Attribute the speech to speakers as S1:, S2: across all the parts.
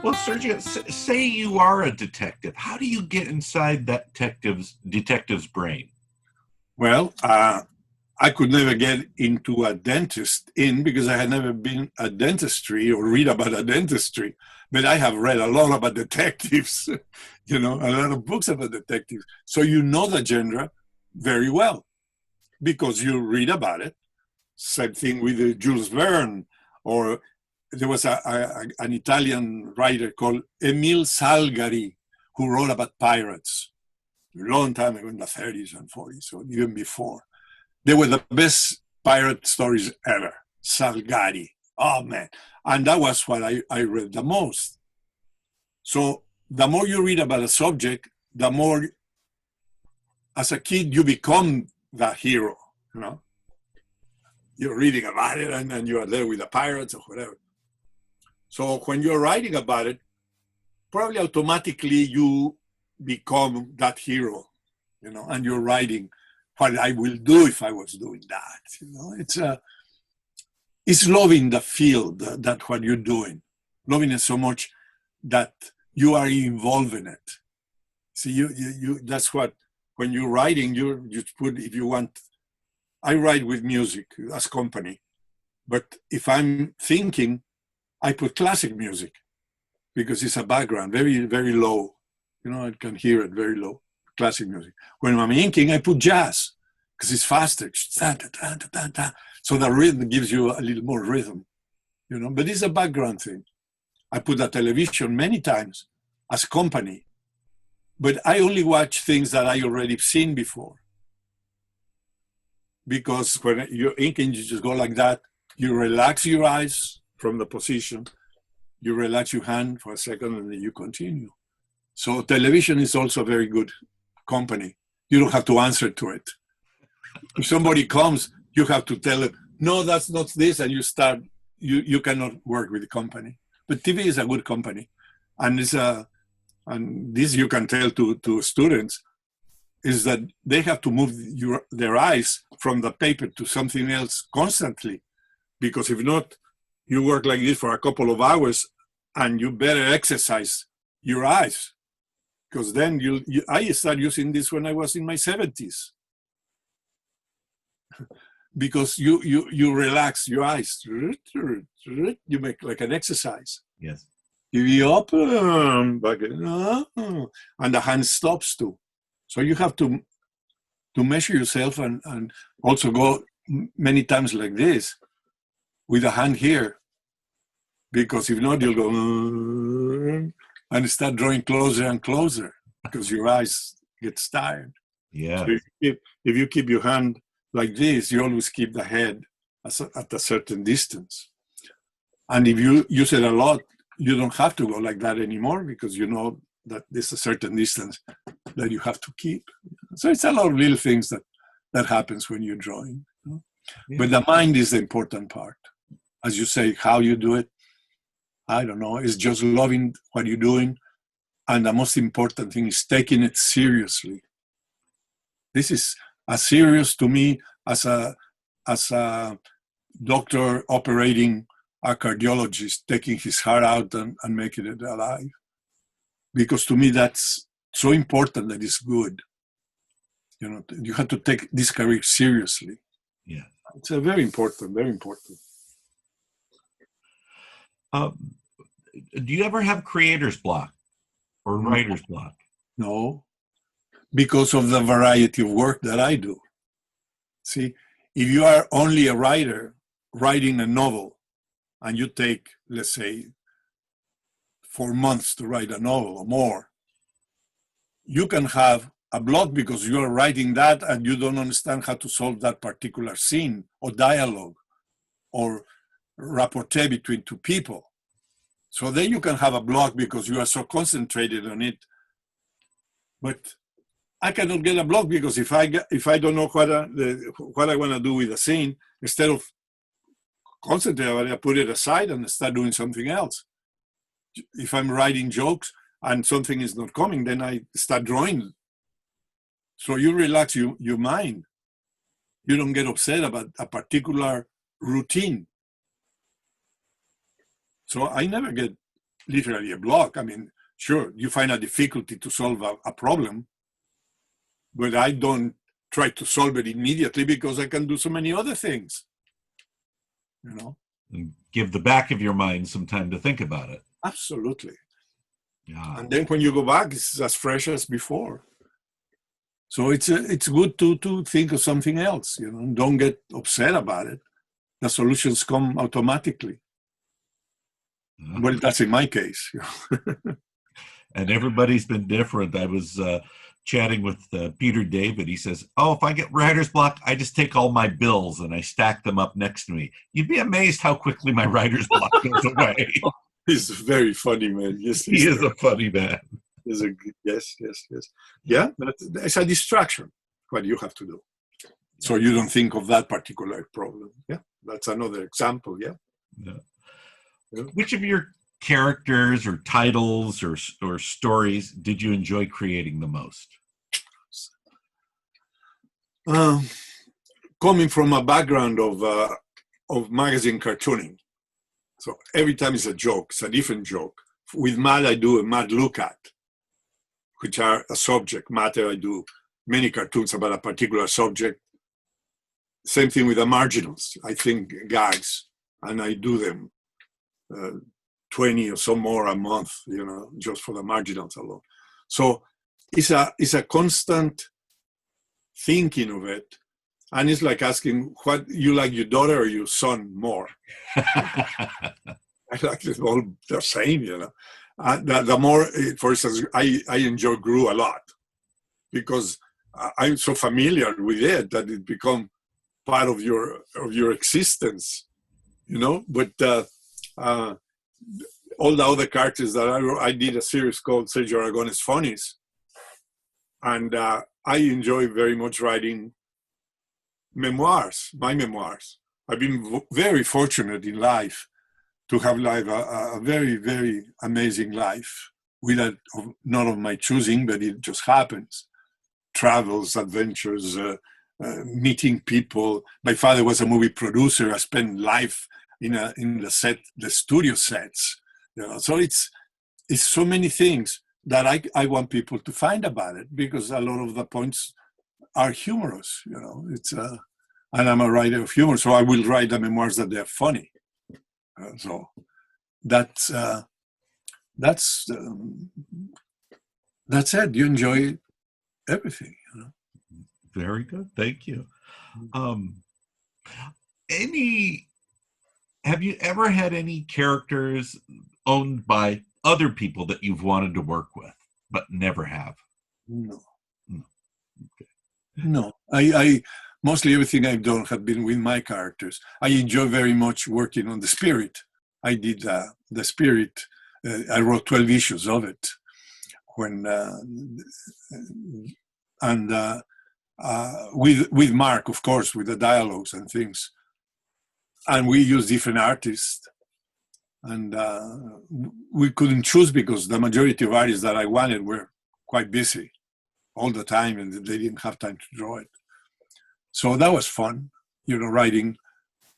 S1: Well, Sergio, say you are a detective. How do you get inside that detective's brain?
S2: Well, I could never get into a dentist because I had never been a dentistry or read about a dentistry. But I have read a lot about detectives, a lot of books about detectives. So you know the genre very well because you read about it. Same thing with Jules Verne, or there was an Italian writer called Emile Salgari who wrote about pirates a long time ago in the 30s and 40s, or even before. They were the best pirate stories ever. Salgari. Oh, man. And that was what I read the most. So the more you read about a subject, the more, as a kid, you become the hero, You're reading about it, and then you are there with the pirates or whatever. So when you're writing about it, probably automatically you become that hero, and you're writing what I will do if I was doing that. It's loving the field, that what you're doing, loving it so much that you are involved in it. See, you that's what, when you're writing, you put, if you want, I write with music as company, but if I'm thinking, I put classic music because it's a background, very, very low. I can hear it very low, classic music. When I'm inking, I put jazz because it's faster. So the rhythm gives you a little more rhythm, but it's a background thing. I put the television many times as company, but I only watch things that I already seen before. Because when you're inking, you just go like that. You relax your eyes from the position. You relax your hand for a second, and then you continue. So television is also a very good company. You don't have to answer to it. If somebody comes, you have to tell them, no, that's not this, and you cannot work with the company. But TV is a good company. And and this you can tell to students, is that they have to move their eyes from the paper to something else constantly. Because if not, you work like this for a couple of hours, and you better exercise your eyes. Because then I started using this when I was in my 70s. Because you relax your eyes. You make like an exercise.
S1: Yes.
S2: You open, and the hand stops too. So you have to measure yourself and also go many times like this with the hand here. Because if not, you'll go and start drawing closer and closer because your eyes get tired.
S1: Yeah.
S2: So if you keep your hand like this, you always keep the head at a certain distance. And if you use it a lot, you don't have to go like that anymore because you know that there's a certain distance that you have to keep. So it's a lot of little things that happens when you're drawing. Yeah. But the mind is the important part. As you say, how you do it, I don't know. It's just loving what you're doing. And the most important thing is taking it seriously. This is as serious to me as a doctor operating a cardiologist, taking his heart out and making it alive. Because to me, that's so important that it's good. You have to take this career seriously.
S1: Yeah.
S2: It's a very important, very important.
S1: Do you ever have creator's block or writer's block?
S2: No, because of the variety of work that I do. See, if you are only a writer writing a novel and you take, let's say, 4 months to write a novel or more, you can have a block because you are writing that and you don't understand how to solve that particular scene or dialogue or rapporte between two people. So then you can have a block because you are so concentrated on it. But I cannot get a block because if I don't know what I want to do with a scene, instead of concentrating, I put it aside and start doing something else. If I'm writing jokes and something is not coming, then I start drawing. So you relax your mind. You don't get upset about a particular routine. So I never get literally a block. I mean, sure, you find a difficulty to solve a problem, but I don't try to solve it immediately because I can do so many other things, you know?
S1: And give the back of your mind some time to think about it.
S2: Absolutely.
S1: Yeah.
S2: And then when you go back, it's as fresh as before. So it's good to think of something else, you know, don't get upset about it. The solutions come automatically. Well, that's in my case.
S1: And everybody's been different. I was chatting with Peter David. He says, "Oh, if I get writer's block, I just take all my bills and I stack them up next to me. You'd be amazed how quickly my writer's block goes away."
S2: He's very funny, man. Yes,
S1: he is a funny man.
S2: Yes. Yeah, but it's a distraction, what you have to do. So you don't think of that particular problem. Yeah, that's another example. Yeah.
S1: Which of your characters or titles or stories did you enjoy creating the most?
S2: Coming from a background of magazine cartooning, so every time it's a joke, it's a different joke. With Mad, I do a Mad Look At, which are a subject matter. I do many cartoons about a particular subject. Same thing with the Marginals. I think gags, and I do them 20 or so more a month, you know, just for the Marginals alone. So it's a constant thinking of it. And it's like asking, what you like, your daughter or your son more? I like it all the same, you know. The more, for instance, I enjoy Gru a lot because I'm so familiar with it that it become part of your existence, you know. But all the other characters that I did a series called Sergio Aragones Funnies, and I enjoy very much writing my memoirs. I've been very fortunate in life to have a very, very amazing life, not of my choosing, but it just happens. Travels, adventures, meeting people. My father was a movie producer. I spent life in the studio sets. You know, so it's so many things that I want people to find about it, because a lot of the points are humorous. You know, and I'm a writer of humor, so I will write the memoirs that they're funny. So that's it. You enjoy everything, you know.
S1: Very good, thank you. Have you ever had any characters owned by other people that you've wanted to work with but never have?
S2: No.
S1: Okay.
S2: No. I mostly everything I've done have been with my characters. I enjoy very much working on The Spirit. I did The Spirit. I wrote 12 issues of it with Mark, of course, with the dialogues and things. And we used different artists. And we couldn't choose because the majority of artists that I wanted were quite busy all the time, and they didn't have time to draw it. So that was fun, you know, writing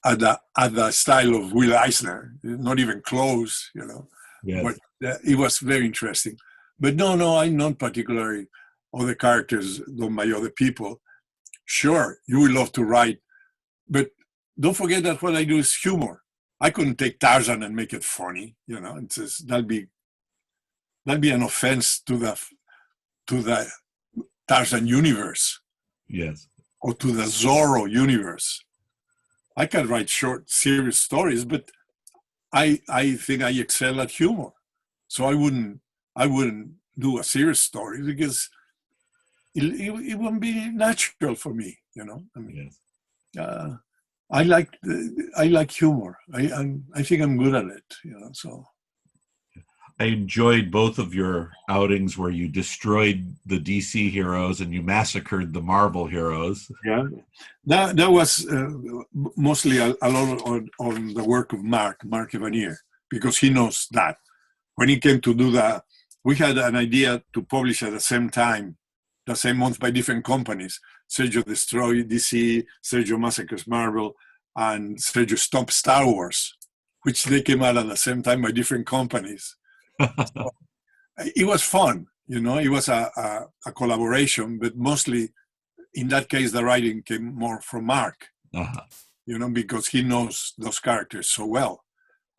S2: at the style of Will Eisner, not even close, you know. Yes. But it was very interesting. But no, I'm not particularly other characters done by other people. Sure, you will love to write, but don't forget that what I do is humor. I couldn't take Tarzan and make it funny, you know. It's just, that'd be an offense to the Tarzan universe.
S1: Yes.
S2: Or to the Zorro universe. I can write short, serious stories, but I think I excel at humor. So I wouldn't do a serious story because it wouldn't be natural for me, you know. I mean, yes. I like humor. I think I'm good at it, you know. So
S1: I enjoyed both of your outings where you destroyed the DC heroes and you massacred the Marvel heroes.
S2: Yeah, that was mostly a lot on the work of Mark Evanier, because he knows that. When he came to do that, we had an idea to publish at the same time, the same month, by different companies. Sergio destroyed DC, Sergio massacres Marvel, and Sergio stopped Star Wars, which they came out at the same time by different companies. It was fun, you know. It was a collaboration, but mostly in that case, the writing came more from Mark,
S1: Uh-huh.
S2: you know, because he knows those characters so well.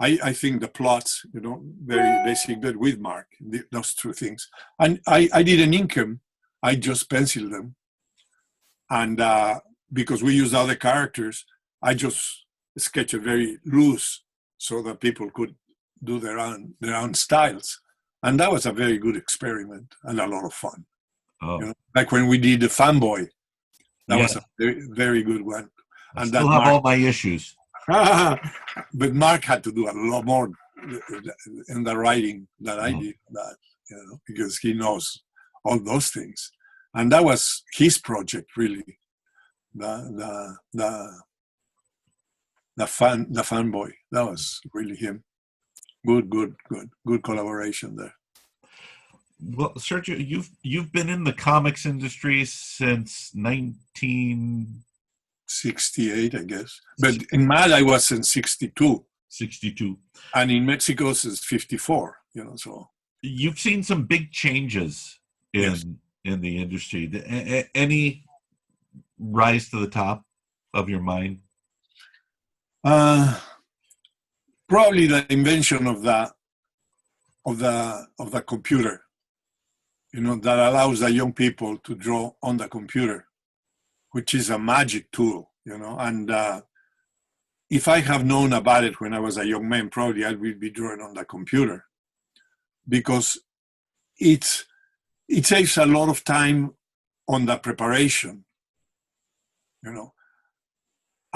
S2: I think the plots, you know, very basic, but with Mark, those two things. And I didn't ink them, I just penciled them. And because we used other characters, I just sketched it very loose so that people could do their own styles. And that was a very good experiment and a lot of fun.
S1: Oh,
S2: You know, like when we did the fanboy, that
S1: yeah.
S2: was a very, very good one.
S1: I
S2: And
S1: still
S2: that
S1: have
S2: Mark,
S1: all my issues.
S2: but Mark had to do a lot more in the writing that I
S1: Uh-huh.
S2: did, that, you know, because he knows all those things. And that was his project, really. The fanboy. That was really him. Good collaboration there.
S1: Well, Sergio, you've been in the comics industry since 1962.
S2: 68, I guess. But in Mad, I was in 62. And in Mexico, it's 54, you know, so.
S1: You've seen some big changes
S2: Yes.
S1: in the industry. Any rise to the top of your mind?
S2: Probably the invention of the computer, you know, that allows the young people to draw on the computer, which is a magic tool, you know. And if I have known about it when I was a young man, probably I would be drawing on the computer, because it saves a lot of time on the preparation, you know.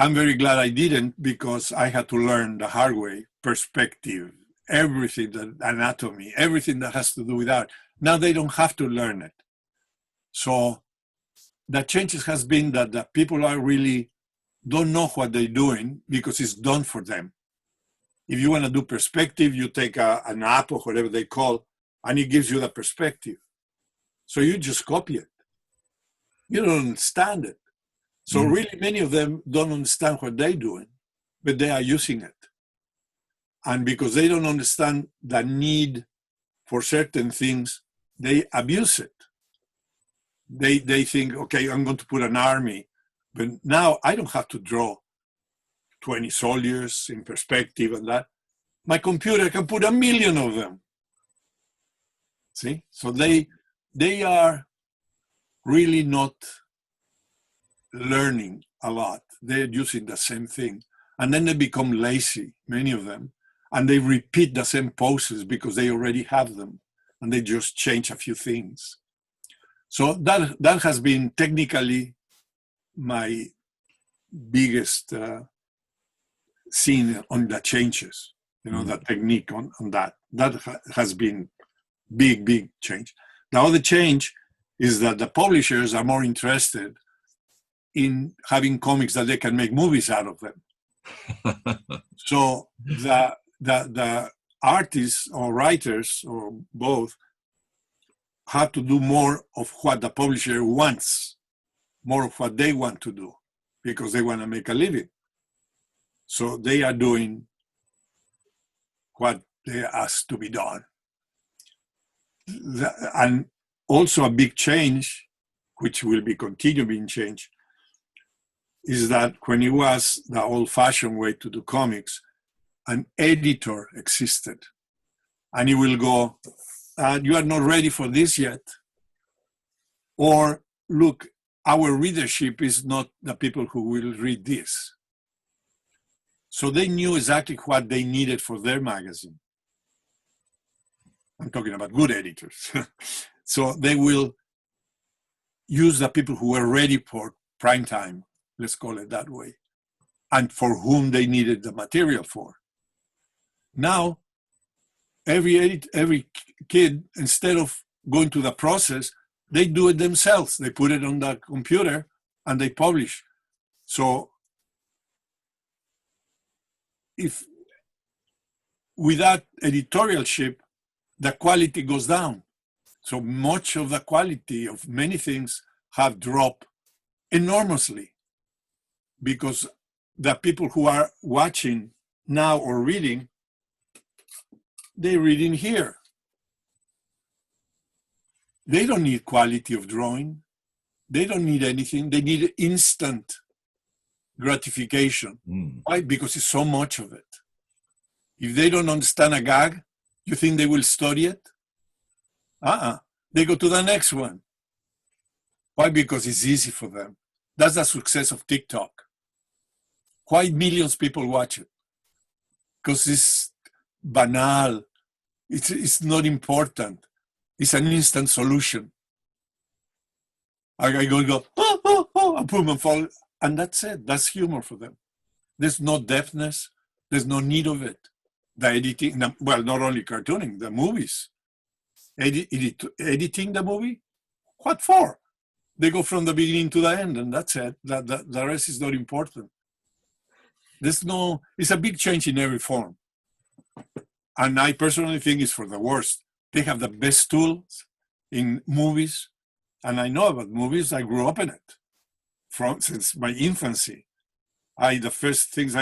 S2: I'm very glad I didn't, because I had to learn the hard way, perspective, everything, the anatomy, everything that has to do with art. Now they don't have to learn it. So the changes has been that the people are really don't know what they're doing because it's done for them. If you want to do perspective, you take an app or whatever they call, and it gives you the perspective. So you just copy it. You don't understand it. So really many of them don't understand what they're doing, but they are using it. And because they don't understand the need for certain things, they abuse it. They think, okay, I'm going to put an army, but now I don't have to draw 20 soldiers in perspective and that. My computer can put 1 million of them. See? So they are really not learning a lot. They're using the same thing. And then they become lazy, many of them, and they repeat the same poses because they already have them, and they just change a few things. So that has been technically my biggest scene on the changes, you know, the technique on that. That has been big change. The other change is that the publishers are more interested in having comics that they can make movies out of them. So the artists or writers or both have to do more of what the publisher wants, more of what they want to do, because they want to make a living. So they are doing what they asked to be done. And also a big change, which will be continuing change, is that when it was the old-fashioned way to do comics, an editor existed. And he will go, you are not ready for this yet. Or, look, our readership is not the people who will read this. So they knew exactly what they needed for their magazine. I'm talking about good editors. So they will use the people who were ready for prime time, let's call it that way, and for whom they needed the material for. Now, every kid, instead of going to the process, they do it themselves. They put it on the computer and they publish. So if without editorialship, the quality goes down. So much of the quality of many things have dropped enormously, because the people who are watching now or reading, they're reading here. They don't need quality of drawing. They don't need anything. They need instant gratification. Why? Because it's so much of it. If they don't understand a gag, you think they will study it? They go to the next one. Why? Because it's easy for them. That's the success of TikTok. Why millions of people watch it? Because it's banal. It's not important. It's an instant solution. I go, and boom, and fall. And that's it. That's humor for them. There's no depthness. There's no need of it. The editing, well, not only cartooning, the movies. Editing the movie? What for? They go from the beginning to the end, and that's it. The rest is not important. It's a big change in every form. And I personally think it's for the worst. They have the best tools in movies, and I know about movies. I grew up in it since my infancy. The first things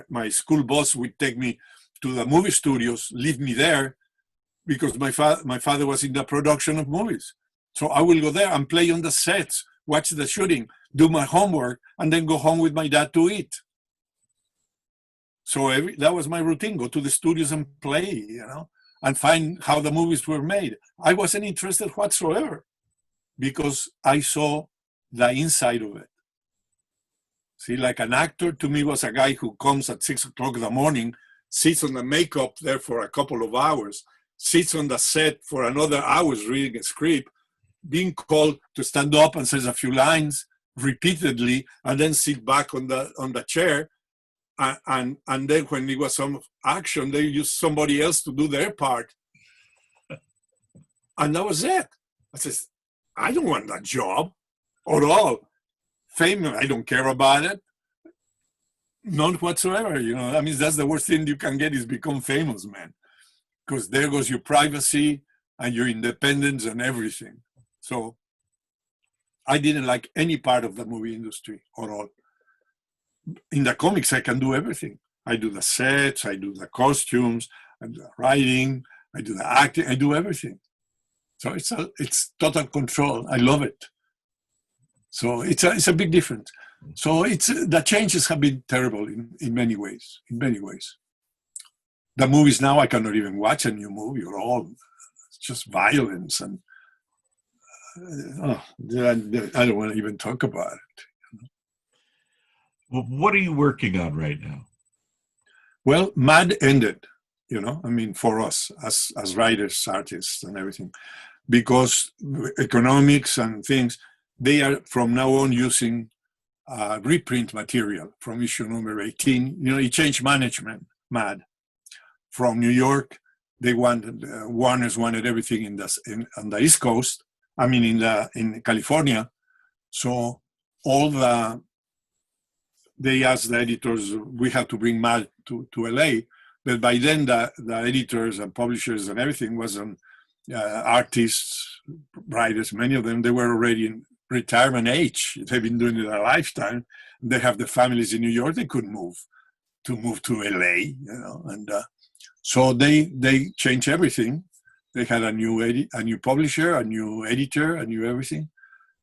S2: my school boss would take me to the movie studios, leave me there, because my father was in the production of movies. So I will go there and play on the sets, watch the shooting, do my homework, and then go home with my dad to eat. So that was my routine, go to the studios and play, and find how the movies were made. I wasn't interested whatsoever because I saw the inside of it. See, like an actor to me was a guy who comes at 6 o'clock in the morning, sits on the makeup there for a couple of hours, sits on the set for another hours reading a script, being called to stand up and says a few lines repeatedly, and then sit back on the chair. And then when it was some action, they used somebody else to do their part. And that was it. I says, I don't want that job at all. Fame, I don't care about it. None whatsoever, I mean, that's the worst thing you can get is become famous, man. Because there goes your privacy and your independence and everything. So I didn't like any part of the movie industry at all. In the comics, I can do everything. I do the sets, I do the costumes, I do the writing, I do the acting, I do everything. So it's total control. I love it. So it's a big difference. So the changes have been terrible in many ways. In many ways, the movies now I cannot even watch a new movie at all. It's just violence and I don't want to even talk about it.
S1: Well, what are you working on right now?
S2: Well, Mad ended, I mean, for us as writers, artists, and everything, because economics and things, they are from now on using reprint material from issue number 18. It changed management, Mad. From New York, they Warner's wanted everything on the East Coast. I mean, in California. So they asked the editors, we have to bring Mad to LA. But by then, the editors and publishers and everything was on artists, writers, many of them, they were already in retirement age. They've been doing it a lifetime. They have the families in New York. They couldn't move to LA, and so they changed everything. They had a new publisher, a new editor, a new everything.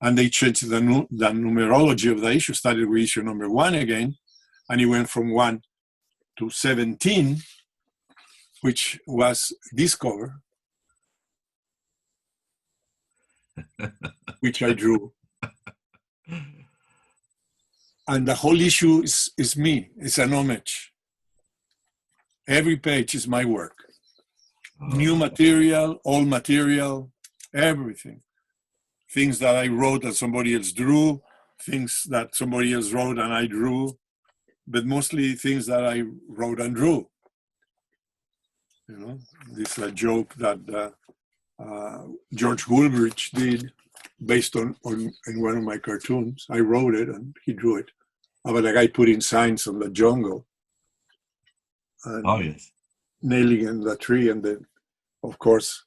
S2: And they changed the numerology of the issue, started with issue number 1 again, and it went from 1 to 17, which was this cover, which I drew. And the whole issue is me. It's an homage. Every page is my work. New material, old material, everything. Things that I wrote that somebody else drew, things that somebody else wrote and I drew, but mostly things that I wrote and drew. This is a joke that George Woolbridge did based on in one of my cartoons. I wrote it and he drew it about a guy putting signs on the jungle. And
S1: yes.
S2: Nailing in the tree, and then, of course,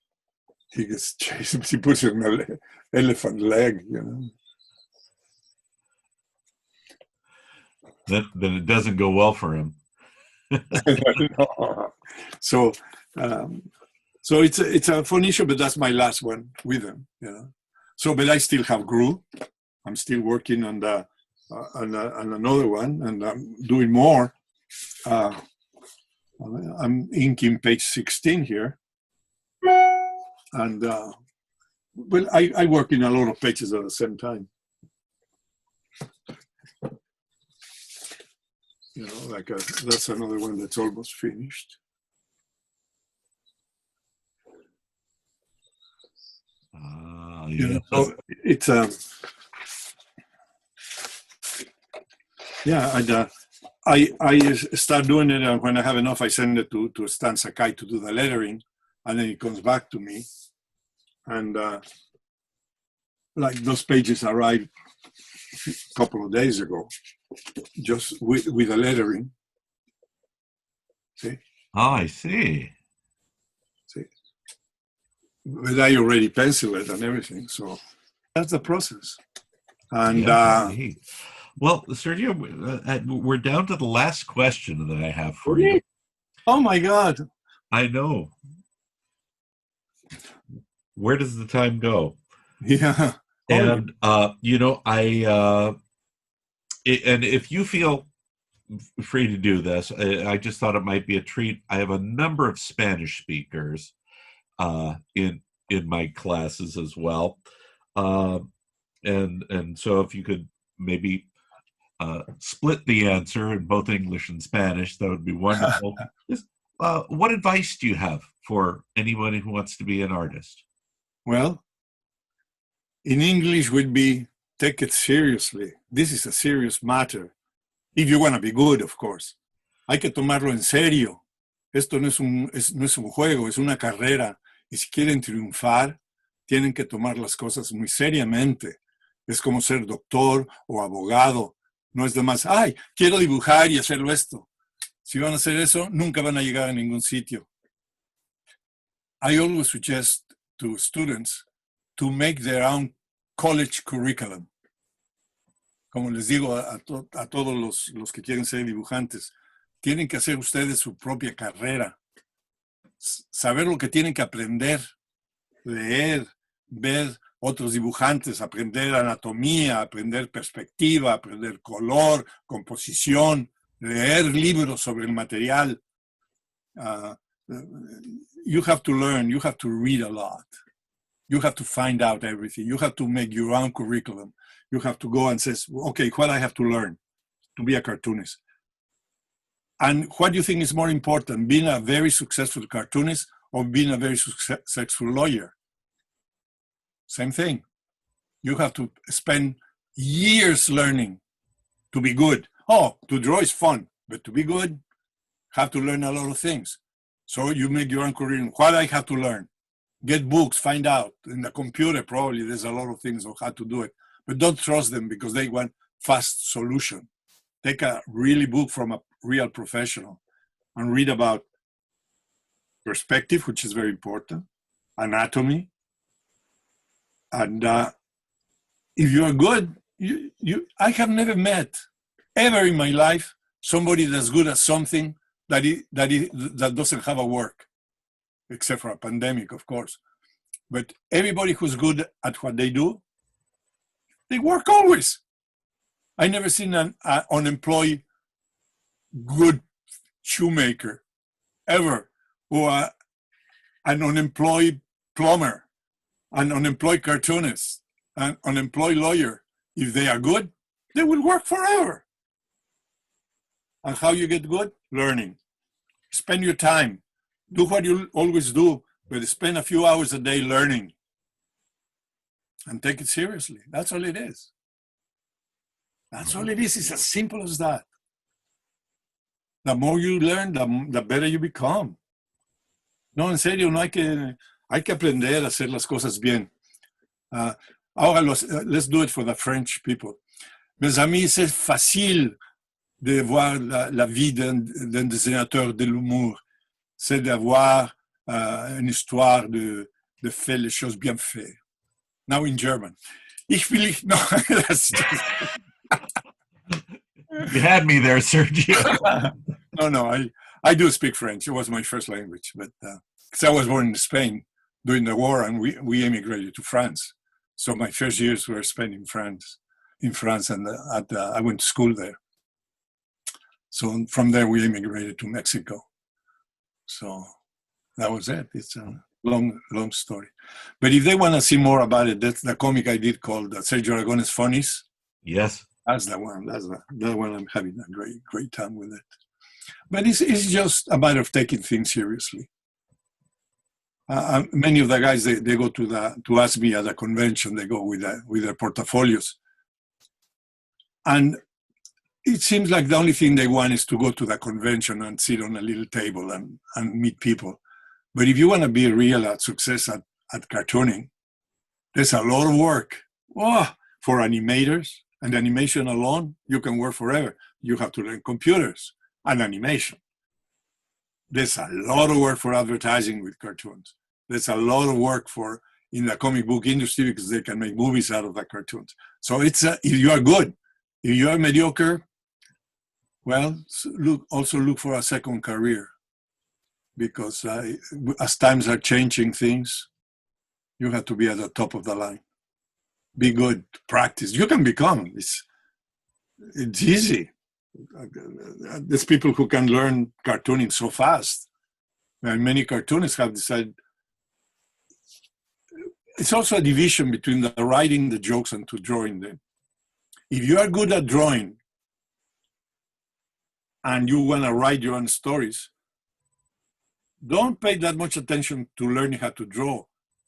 S2: he gets chased. He puts it on an elephant leg,
S1: Then it doesn't go well for him.
S2: So So it's a fun issue, but that's my last one with them. So, but I still have Gru. I'm still working on on another one, and I'm doing more. I'm inking page 16 here, and well, I work in a lot of pages at the same time. That's another one that's almost finished.
S1: Yeah.
S2: So it's and I start doing it, and when I have enough, I send it to Stan Sakai to do the lettering, and then it comes back to me, and like those pages arrived a couple of days ago, just with the lettering. See?
S1: Oh, I see.
S2: But I already pencil it and everything, so that's the process. And
S1: well, Sergio, we're down to the last question that I have for you.
S2: Oh my God!
S1: I know. Where does the time go?
S2: Yeah.
S1: And and if you feel free to do this, I just thought it might be a treat. I have a number of Spanish speakers in my classes as well, and so if you could maybe split the answer in both English and Spanish, that would be wonderful. What advice do you have for anyone who wants to be an artist?
S2: Well, in English would be, take it seriously. This is a serious matter. If you want to be good, of course. Hay que tomarlo en serio. Esto no es un juego, es una carrera. Y si quieren triunfar, tienen que tomar las cosas muy seriamente. Es como ser doctor o abogado. No es de más, ay, quiero dibujar y hacerlo esto. Si van a hacer eso, nunca van a llegar a ningún sitio. I always suggest to students to make their own college curriculum. Como les digo a todos los que quieren ser dibujantes, tienen que hacer ustedes su propia carrera. Saber lo que tienen que aprender, leer, ver otros dibujantes, aprender anatomía, aprender perspectiva, aprender color, composición, leer libros sobre el material. You have to learn, you have to read a lot. You have to find out everything. You have to make your own curriculum. You have to go and say, okay, what I have to learn to be a cartoonist? And what do you think is more important, being a very successful cartoonist or being a very successful lawyer? Same thing. You have to spend years learning to be good. Oh, to draw is fun, but to be good, have to learn a lot of things. So you make your own curriculum. What I have to learn? Get books, find out. In the computer, probably there's a lot of things on how to do it. But don't trust them because they want fast solution. Take a really book from a real professional and read about perspective, which is very important, anatomy. And if you are good, I have never met ever in my life somebody that's good at something that doesn't have a work, except for a pandemic, of course. But everybody who's good at what they do, they work always. I never seen an unemployed good shoemaker ever, or an unemployed plumber, an unemployed cartoonist, an unemployed lawyer. If they are good, they will work forever. And how you get good? Learning. Spend your time. Do what you always do, but spend a few hours a day learning. And take it seriously. That's all it is. That's all it is. It's as simple as that. The more you learn, the better you become. No, en serio, no hay que aprender a hacer las cosas bien. Ahora, let's do it for the French people. Mes amis, c'est facile de voir la vie d'un dessinateur de l'humour. C'est d'avoir une histoire de faire les choses bien faites. Now in German. Ich will nicht, no, that's just... You
S1: had me there, Sergio.
S2: No, I do speak French. It was my first language, but because I was born in Spain during the war, and we emigrated to France. So my first years were spent in France, and I went to school there. So from there, we immigrated to Mexico. So that was it. It's a long story. But if they want to see more about it, that's the comic I did called Sergio Aragones Funnies.
S1: Yes.
S2: That's the one. That's the one. I'm having a great time with it. But it's just a matter of taking things seriously. Many of the guys, they go to ask me at a convention, they go with their portfolios. And it seems like the only thing they want is to go to the convention and sit on a little table and meet people. But if you want to be real at success at cartooning, there's a lot of work. Oh, for animators and animation alone, you can work forever. You have to learn computers and animation. There's a lot of work for advertising with cartoons. There's a lot of work in the comic book industry because they can make movies out of the cartoons. So it's if you are good, if you are mediocre, well, look for a second career, because as times are changing things, you have to be at the top of the line. Be good, practice. You can become. It's easy. There's people who can learn cartooning so fast. And many cartoonists have decided. It's also a division between the writing the jokes and to drawing them. If you are good at drawing and you want to write your own stories, don't pay that much attention to learning how to draw.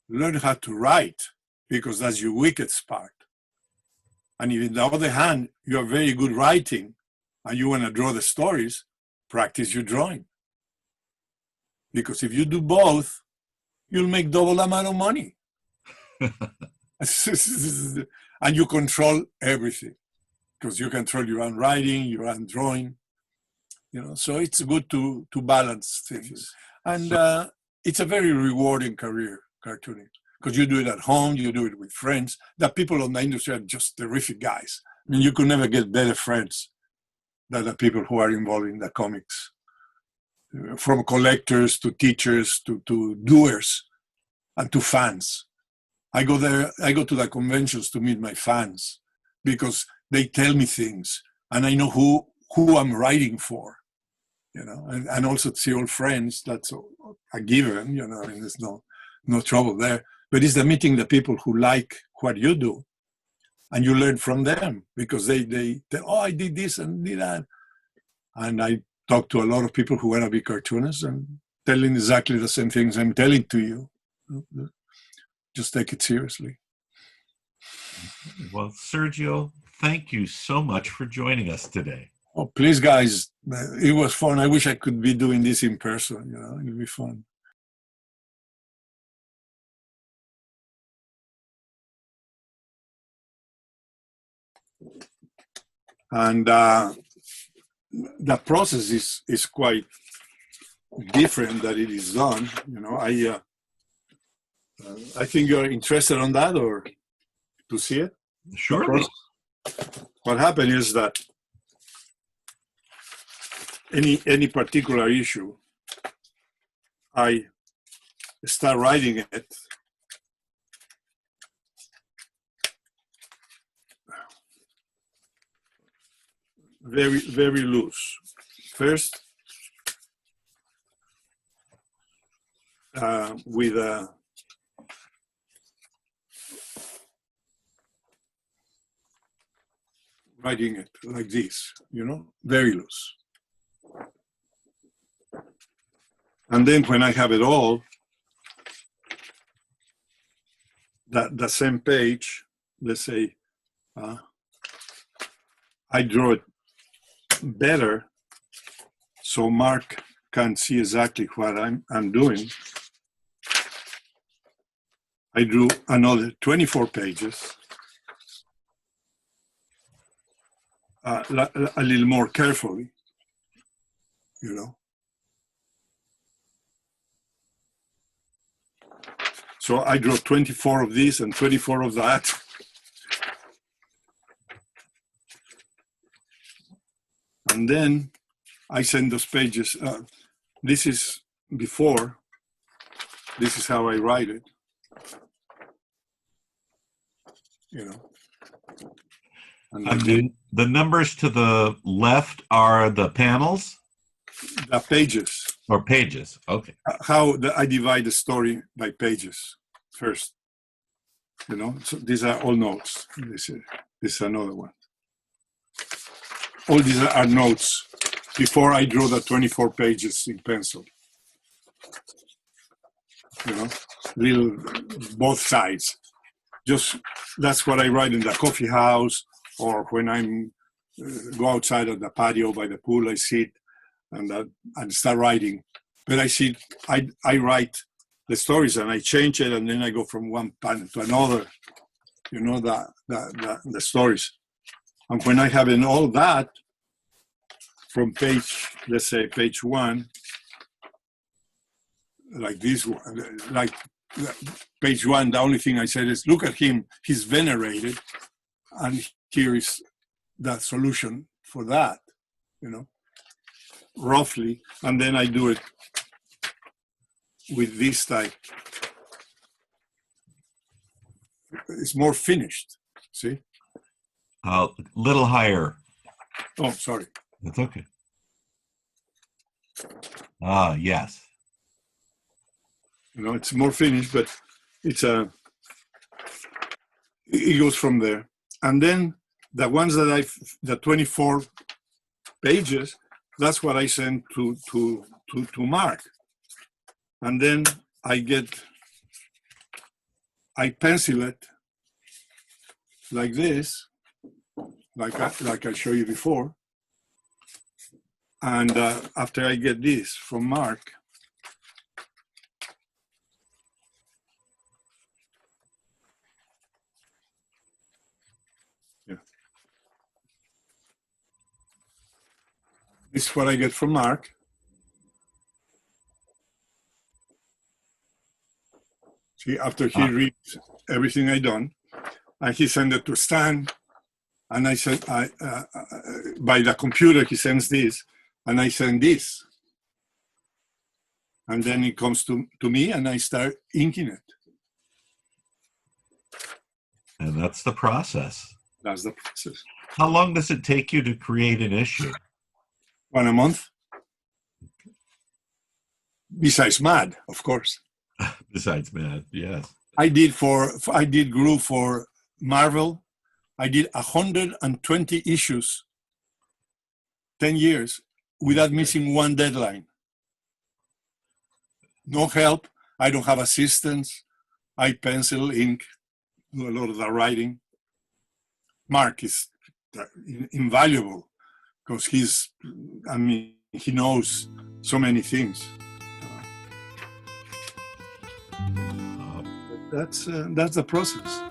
S2: Learn how to write, because that's your weakest part. And if, on the other hand, you are very good writing and you want to draw the stories, practice your drawing. Because if you do both, you'll make double the amount of money. And you control everything, because you control your own writing, your own drawing. So it's good to balance things. And it's a very rewarding career, cartooning, because you do it at home, you do it with friends. The people in the industry are just terrific guys. I mean, you could never get better friends than the people who are involved in the comics, from collectors to teachers to doers and to fans. I go to the conventions to meet my fans, because they tell me things and I know who I'm writing for, and also to see old friends. That's a given, I mean, there's no trouble there. But it's the meeting the people who like what you do, and you learn from them, because they tell, oh, I did this and did that. And I talk to a lot of people who want to be cartoonists and telling exactly the same things I'm telling to you. Just take it seriously.
S1: Well, Sergio, thank you so much for joining us today.
S2: Oh, please, guys. It was fun. I wish I could be doing this in person. It'd be fun. And the process is quite different that it is done. I think you're interested on that, or to see it.
S1: Sure.
S2: What happened is that any particular issue, I start writing it very, very loose. First, with writing it like this, very loose. And then when I have it all, the same page, let's say, I draw it better so Mark can see exactly what I'm doing. I drew another 24 pages, a little more carefully, So I draw 24 of this and 24 of that. And then I send those pages. This is before. This is how I write it. You know. And
S1: And the numbers to the left are the panels
S2: the pages.
S1: or pages. Okay.
S2: I divide the story by pages first. You know, so these are all notes. This is another one. All these are notes before I draw the 24 pages in pencil. You know, little both sides. Just that's what I write in the coffee house, or when I'm go outside of the patio by the pool. I sit and start writing. But I write the stories and I change it, and then I go from one panel to another. You know, the stories. And when I have in all that, from page, let's say page 1, like this one, like page 1, the only thing I said is, look at him, he's venerated, and here is the solution for that, you know, roughly. And then I do it with this type. It's more finished, see?
S1: Little higher.
S2: Oh, sorry.
S1: That's okay. Ah, yes.
S2: You know, it's more finished, but it goes from there. And then the ones that the 24 pages, that's what I send to Mark. And then I pencil it like this, like I showed you before. And after I get this from Mark, this is what I get from Mark. See, after he reads everything I done, and he sent it to Stan, and I said, by the computer he sends this, and I send this, and then it comes to me, and I start inking it.
S1: And that's the process.
S2: That's the process.
S1: How long does it take you to create an issue?
S2: 1 a month. Besides Mad, of course.
S1: Besides Mad, yes.
S2: I did Gru for Marvel. I did 120 issues, 10 years, without missing one deadline. No help. I don't have assistants. I pencil, ink, do a lot of the writing. Mark is invaluable because he knows so many things. That's the process.